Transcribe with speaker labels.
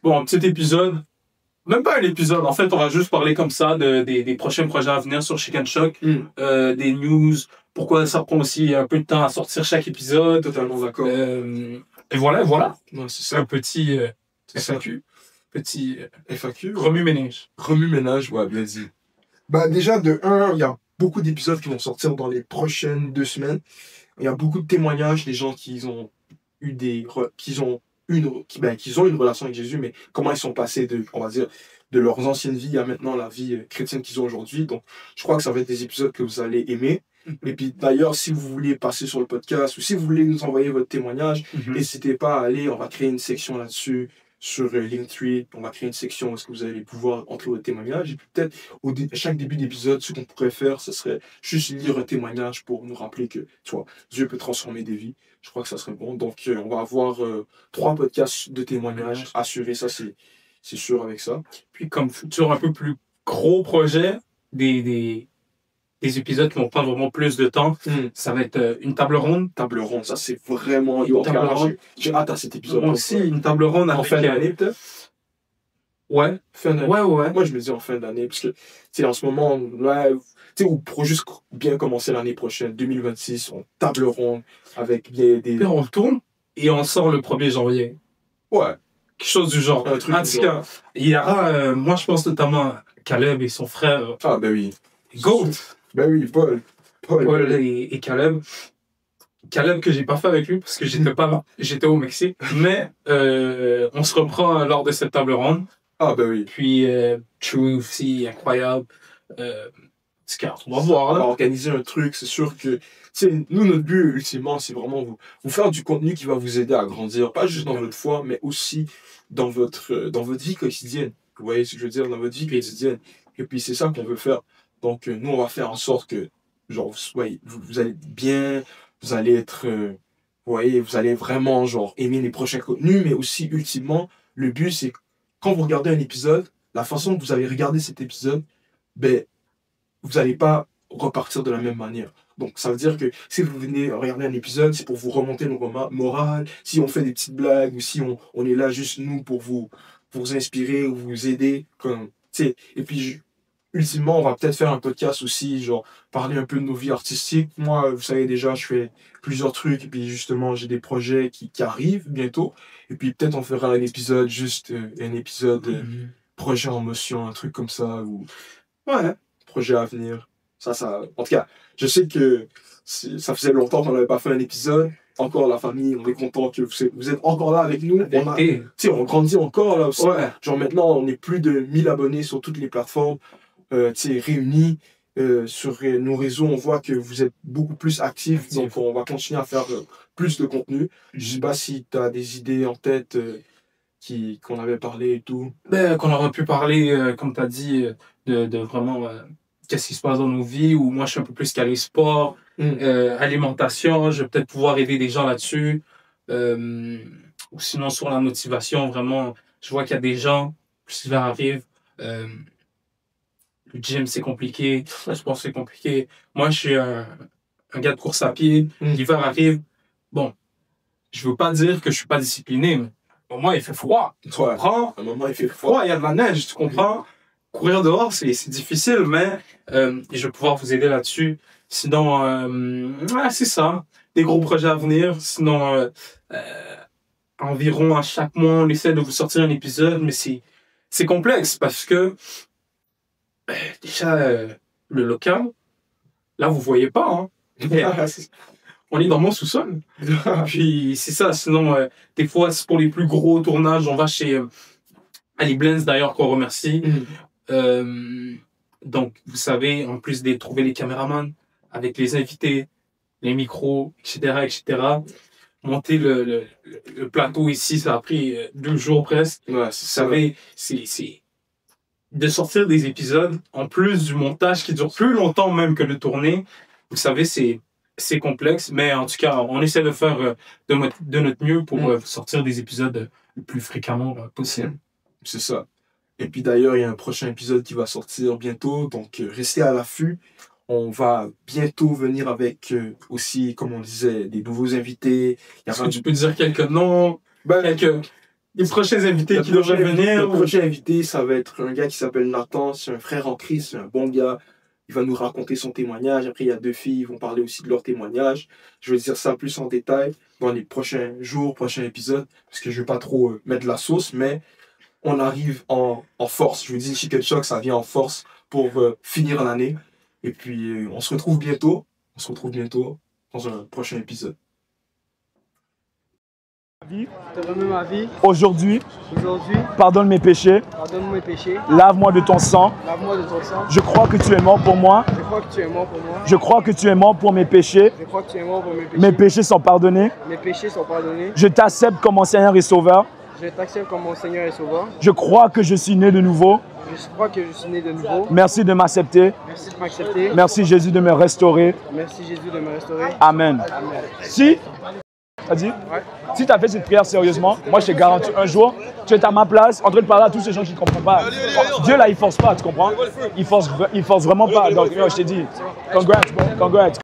Speaker 1: Bon, un petit épisode. Même pas un épisode. En fait, on va juste parler comme ça des prochains projets à venir sur Chicken Shock, des news, pourquoi ça prend aussi un peu de temps à sortir chaque épisode.
Speaker 2: Totalement d'accord.
Speaker 1: Et voilà.
Speaker 2: Ouais, c'est ça.
Speaker 1: Un petit
Speaker 2: C'est
Speaker 1: FAQ. Petit
Speaker 2: FAQ.
Speaker 1: remue-ménage.
Speaker 2: Remue-ménage, ouais, bien dit. Bah, déjà, de 1, il y a beaucoup d'épisodes qui vont sortir dans les prochaines 2 semaines. Il y a beaucoup de témoignages des gens qui ont eu qui ont une relation avec Jésus, mais comment ils sont passés on va dire, de leurs anciennes vies à maintenant la vie chrétienne qu'ils ont aujourd'hui. Donc, je crois que ça va être des épisodes que vous allez aimer. Et puis, d'ailleurs, si vous voulez passer sur le podcast ou si vous voulez nous envoyer votre témoignage, n'hésitez pas à aller. On va créer une section là-dessus sur Linktree. On va créer une section où est-ce que vous allez pouvoir entrer votre témoignage. Et puis, peut-être, à chaque début d'épisode, ce qu'on pourrait faire, ce serait juste lire un témoignage pour nous rappeler que, tu vois, Dieu peut transformer des vies. Je crois que ça serait bon. Donc, on va avoir 3 podcasts de témoignages assurés. Ça, c'est sûr avec ça.
Speaker 1: Puis, comme futur un peu plus gros projet, des épisodes qui vont prendre vraiment plus de temps, ça va être une table ronde.
Speaker 2: Table ronde, ça, c'est vraiment... J'ai hâte à cet épisode.
Speaker 1: Moi aussi, une table ronde
Speaker 2: en fin d'année, peut-être.
Speaker 1: Ouais.
Speaker 2: Fin d'année.
Speaker 1: Ouais.
Speaker 2: Moi, je me dis en fin d'année, parce que, tu sais, en ce moment, là, tu sais, pour juste bien commencer l'année prochaine, 2026, on table ronde avec des...
Speaker 1: Puis on retourne et on sort le 1er janvier.
Speaker 2: Ouais.
Speaker 1: Quelque chose du genre. En tout cas, il y aura, moi, je pense notamment à Caleb et son frère.
Speaker 2: Ah, ben oui.
Speaker 1: Goat.
Speaker 2: Ben oui, Paul
Speaker 1: et Caleb. Caleb que j'ai pas fait avec lui parce que j'étais pas là. J'étais au Mexique. Mais on se reprend lors de cette table ronde.
Speaker 2: Ah, ben oui.
Speaker 1: Puis, Chewy aussi, incroyable. On va voir.
Speaker 2: On va organiser un truc, c'est sûr que... Nous, notre but, ultimement, c'est vraiment vous faire du contenu qui va vous aider à grandir. Pas juste dans votre foi, mais aussi dans votre vie quotidienne. Vous voyez ce que je veux dire? Dans votre vie quotidienne. Et puis, c'est ça qu'on veut faire. Donc, nous, on va faire en sorte que, genre, vous allez bien, vous allez être... vous voyez, vous allez vraiment, genre, aimer les prochains contenus, mais aussi, ultimement, le but, c'est quand vous regardez un épisode, la façon que vous avez regardé cet épisode, ben, vous n'allez pas repartir de la même manière. Donc, ça veut dire que si vous venez regarder un épisode, c'est pour vous remonter nos morale, si on fait des petites blagues, ou si on est là juste, nous, pour vous inspirer ou vous aider. Et puis, ultimement, on va peut-être faire un podcast aussi, genre, parler un peu de nos vies artistiques. Moi, vous savez déjà, je fais plusieurs trucs, et puis justement, j'ai des projets qui arrivent bientôt. Et puis, peut-être on fera un épisode, projet en motion, un truc comme ça, ou... Ouais, projet à venir. Ça, en tout cas, je sais que ça faisait longtemps qu'on n'avait pas fait un épisode. Encore la famille, on est content que vous êtes encore là avec nous. On grandit encore là aussi. Ouais. Genre maintenant, on est plus de 1000 abonnés sur toutes les plateformes réunis. Sur nos réseaux, on voit que vous êtes beaucoup plus actifs. Donc, on va continuer à faire plus de contenu. Je sais pas si tu as des idées en tête qu'on avait parlé et tout.
Speaker 1: Qu'on aurait pu parler, comme tu as dit, de vraiment qu'est-ce qui se passe dans nos vies, où moi je suis un peu plus calé sport, alimentation, je vais peut-être pouvoir aider des gens là-dessus. Ou sinon sur la motivation, vraiment, je vois qu'il y a des gens, plus l'hiver arrive, le gym c'est compliqué, le sport c'est compliqué. Moi je suis un gars de course à pied, l'hiver arrive, bon, je veux pas dire que je suis pas discipliné, mais au moment il fait froid, tu comprends?
Speaker 2: À un moment il fait froid,
Speaker 1: il y a de la neige, tu comprends? Courir dehors, c'est difficile, mais je vais pouvoir vous aider là-dessus. Sinon, c'est ça. Des gros projets à venir. Sinon, environ à chaque mois, on essaie de vous sortir un épisode, mais c'est complexe parce que déjà, le local, là, vous voyez pas. Hein? On est dans mon sous-sol. Puis c'est ça. Sinon, des fois, c'est pour les plus gros tournages, on va chez Ali Blends, d'ailleurs, qu'on remercie. Donc, vous savez, en plus de trouver les caméramans avec les invités, les micros, etc., monter le plateau ici, ça a pris 2 jours presque.
Speaker 2: Ouais,
Speaker 1: vous savez, c'est de sortir des épisodes, en plus du montage qui dure plus longtemps même que de tourner. Vous savez, c'est complexe, mais en tout cas, on essaie de faire de notre mieux pour sortir des épisodes le plus fréquemment possible.
Speaker 2: C'est ça. Et puis d'ailleurs, il y a un prochain épisode qui va sortir bientôt, donc restez à l'affût. On va bientôt venir avec aussi, comme on disait, des nouveaux invités.
Speaker 1: Est-ce que tu peux dire quelques noms, Les prochains invités qui devraient venir.
Speaker 2: Le prochain invité, ça va être un gars qui s'appelle Nathan. C'est un frère en Christ, c'est un bon gars. Il va nous raconter son témoignage. Après, il y a 2 filles, ils vont parler aussi de leur témoignage. Je vais dire ça plus en détail dans les prochains jours, prochains épisodes, parce que je ne vais pas trop mettre de la sauce, mais on arrive en force. Je vous dis, Chicken Shock, ça vient en force pour finir l'année. Et puis, on se retrouve bientôt. On se retrouve bientôt dans un prochain épisode.
Speaker 3: Je te remets ma vie.
Speaker 4: Aujourd'hui,
Speaker 3: Aujourd'hui,
Speaker 4: pardonne mes péchés,
Speaker 3: pardonne mes péchés.
Speaker 4: lave-moi de ton sang.
Speaker 3: Lave-moi de ton sang.
Speaker 4: Je crois que tu es mort pour moi.
Speaker 3: Je crois que tu es mort pour moi.
Speaker 4: Je crois que tu es mort pour mes péchés.
Speaker 3: Je crois que tu es mort pour mes péchés.
Speaker 4: Mes péchés sont pardonnés.
Speaker 3: Mes péchés sont pardonnés.
Speaker 4: Je t'accepte comme mon Seigneur et Sauveur.
Speaker 3: Je t'accepte comme mon Seigneur et Sauveur.
Speaker 4: Je crois que je suis né de nouveau.
Speaker 3: Je crois que je suis né de nouveau.
Speaker 4: Merci de m'accepter.
Speaker 3: Merci de m'accepter.
Speaker 4: Merci Jésus de me restaurer.
Speaker 3: Merci Jésus de me restaurer.
Speaker 4: Amen.
Speaker 3: Amen.
Speaker 4: Si, t'as dit,
Speaker 3: Ouais.
Speaker 4: si tu as fait cette prière sérieusement, moi je te garantis un jour, tu es à ma place en train de parler à tous ces gens qui ne comprennent pas. Dieu là, il force pas, tu comprends? Il force vraiment pas. Donc, je t'ai dit, congrats, bro, congrats.